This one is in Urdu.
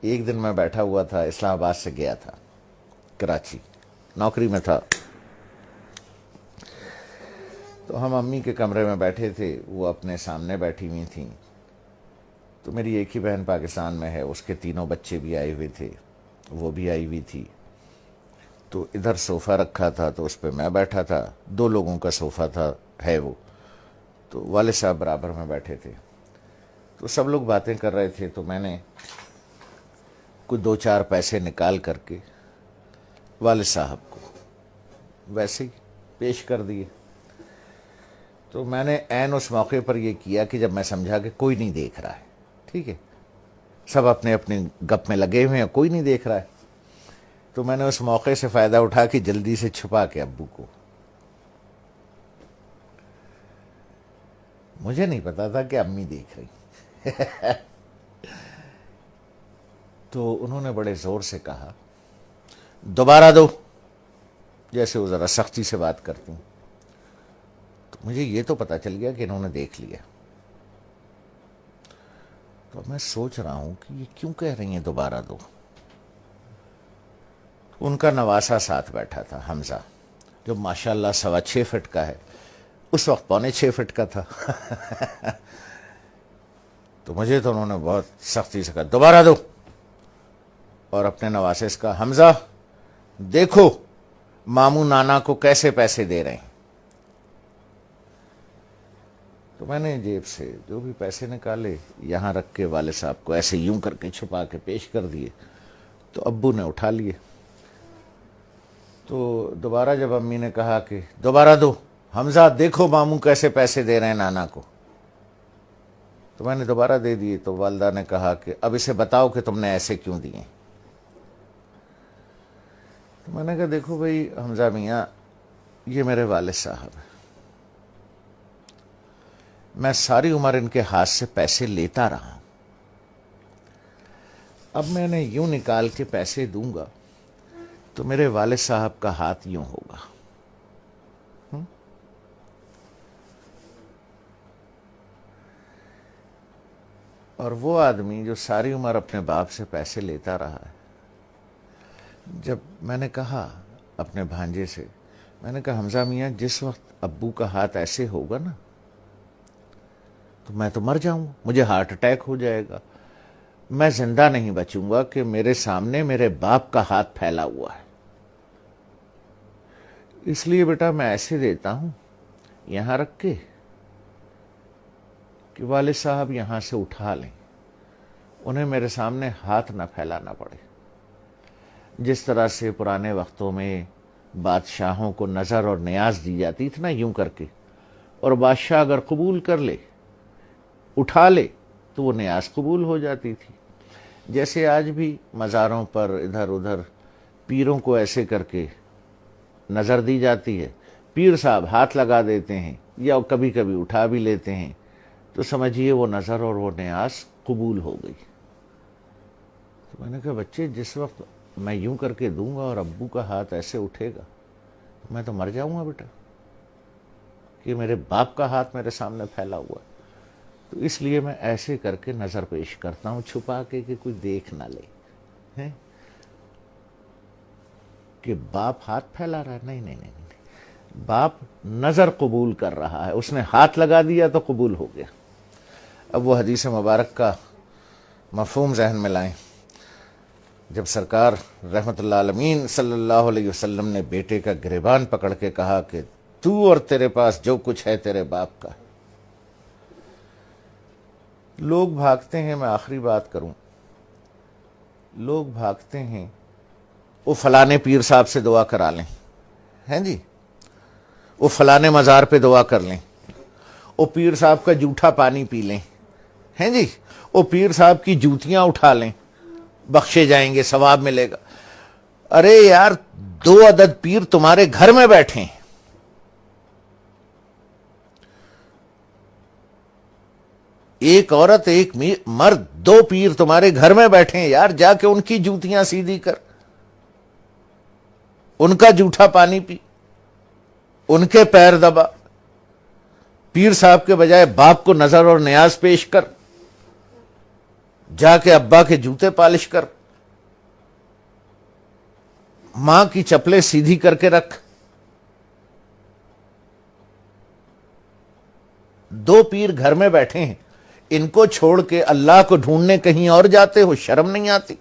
ایک دن میں بیٹھا ہوا تھا، اسلام آباد سے گیا تھا کراچی، نوکری میں تھا، تو ہم امی کے کمرے میں بیٹھے تھے، وہ اپنے سامنے بیٹھی ہوئی تھیں، تو میری ایک ہی بہن پاکستان میں ہے، اس کے تینوں بچے بھی آئے ہوئے تھے، وہ بھی آئی ہوئی تھی، تو ادھر صوفہ رکھا تھا تو اس پہ میں بیٹھا تھا، 2 لوگوں کا صوفہ تھا ہے وہ، تو والد صاحب برابر میں بیٹھے تھے، تو سب لوگ باتیں کر رہے تھے، تو میں نے کچھ 2-4 پیسے نکال کر کے والد صاحب کو ویسے ہی پیش کر دیے۔ تو میں نے عین اس موقع پر یہ کیا کہ جب میں سمجھا کہ کوئی نہیں دیکھ رہا ہے، ٹھیک ہے، سب اپنے اپنے گپ میں لگے ہوئے ہیں، کوئی نہیں دیکھ رہا ہے، تو میں نے اس موقع سے فائدہ اٹھا کے جلدی سے چھپا کے ابو کو، مجھے نہیں پتا تھا کہ امی دیکھ رہی، تو انہوں نے بڑے زور سے کہا دوبارہ دو، جیسے وہ ذرا سختی سے بات کرتی ہیں، تو مجھے یہ تو پتا چل گیا کہ انہوں نے دیکھ لیا، تو میں سوچ رہا ہوں کہ یہ کیوں کہہ رہی ہیں دوبارہ دو۔ ان کا نواسا ساتھ بیٹھا تھا، حمزہ، جو ماشاءاللہ 6.25 فٹ کا ہے، اس وقت 6.25 فٹ کا تھا، تو مجھے تو انہوں نے بہت سختی سے کہا دوبارہ دو، اور اپنے نواسے سے کہا حمزہ دیکھو ماموں نانا کو کیسے پیسے دے رہے ہیں۔ تو میں نے جیب سے جو بھی پیسے نکالے یہاں رکھ کے والد صاحب کو ایسے یوں کر کے چھپا کے پیش کر دیے، تو ابو نے اٹھا لیے۔ تو دوبارہ جب امی نے کہا کہ دوبارہ دو، حمزہ دیکھو ماموں کیسے پیسے دے رہے ہیں نانا کو، تو میں نے دوبارہ دے دیے، تو والدہ نے کہا کہ اب اسے بتاؤ کہ تم نے ایسے کیوں دیے۔ تو میں نے کہا دیکھو بھائی حمزہ میاں، یہ میرے والد صاحب ہیں، میں ساری عمر ان کے ہاتھ سے پیسے لیتا رہا ہوں، اب میں نے یوں نکال کے پیسے دوں گا تو میرے والد صاحب کا ہاتھ یوں ہوگا، اور وہ آدمی جو ساری عمر اپنے باپ سے پیسے لیتا رہا ہے، جب میں نے کہا اپنے بھانجے سے، میں نے کہا حمزہ میاں جس وقت ابو کا ہاتھ ایسے ہوگا نا تو میں تو مر جاؤں، مجھے ہارٹ اٹیک ہو جائے گا، میں زندہ نہیں بچوں گا کہ میرے سامنے میرے باپ کا ہاتھ پھیلا ہوا ہے، اس لیے بیٹا میں ایسے دیتا ہوں یہاں رکھ کے کہ والد صاحب یہاں سے اٹھا لیں، انہیں میرے سامنے ہاتھ نہ پھیلانا پڑے، جس طرح سے پرانے وقتوں میں بادشاہوں کو نظر اور نیاز دی جاتی تھی نا یوں کر کے، اور بادشاہ اگر قبول کر لے اٹھا لے تو وہ نیاز قبول ہو جاتی تھی، جیسے آج بھی مزاروں پر ادھر ادھر پیروں کو ایسے کر کے نظر دی جاتی ہے، پیر صاحب ہاتھ لگا دیتے ہیں یا کبھی کبھی اٹھا بھی لیتے ہیں، تو سمجھیے وہ نظر اور وہ نیاز قبول ہو گئی۔ تو میں نے کہا بچے جس وقت میں یوں کر کے دوں گا اور ابو کا ہاتھ ایسے اٹھے گا میں تو مر جاؤں گا بیٹا، کہ میرے باپ کا ہاتھ میرے سامنے پھیلا ہوا ہے، تو اس لیے میں ایسے کر کے نظر پیش کرتا ہوں چھپا کے کہ کوئی دیکھ نہ لے ہیں کہ باپ ہاتھ پھیلا رہا ہے، نہیں نہیں نہیں، باپ نظر قبول کر رہا ہے، اس نے ہاتھ لگا دیا تو قبول ہو گیا۔ اب وہ حدیث مبارک کا مفہوم ذہن میں لائیں، جب سرکار رحمت اللہ عالمین صلی اللہ علیہ وسلم نے بیٹے کا گریبان پکڑ کے کہا کہ تو اور تیرے پاس جو کچھ ہے تیرے باپ کا، لوگ بھاگتے ہیں، میں آخری بات کروں، لوگ بھاگتے ہیں وہ فلانے پیر صاحب سے دعا کرا لیں، ہیں جی، وہ فلانے مزار پہ دعا کر لیں، وہ پیر صاحب کا جھوٹا پانی پی لیں، ہیں جی، وہ پیر صاحب کی جوتیاں اٹھا لیں، بخشے جائیں گے، ثواب ملے گا۔ ارے یار 2 عدد پیر تمہارے گھر میں بیٹھے ہیں، ایک عورت ایک مرد، 2 پیر تمہارے گھر میں بیٹھے ہیں یار، جا کے ان کی جوتیاں سیدھی کر، ان کا جھوٹا پانی پی، ان کے پیر دبا، پیر صاحب کے بجائے باپ کو نظر اور نیاز پیش کر، جا کے ابا کے جوتے پالش کر، ماں کی چپلیں سیدھی کر کے رکھ، دو پیر گھر میں بیٹھے ہیں، ان کو چھوڑ کے اللہ کو ڈھونڈنے کہیں اور جاتے ہو، شرم نہیں آتی؟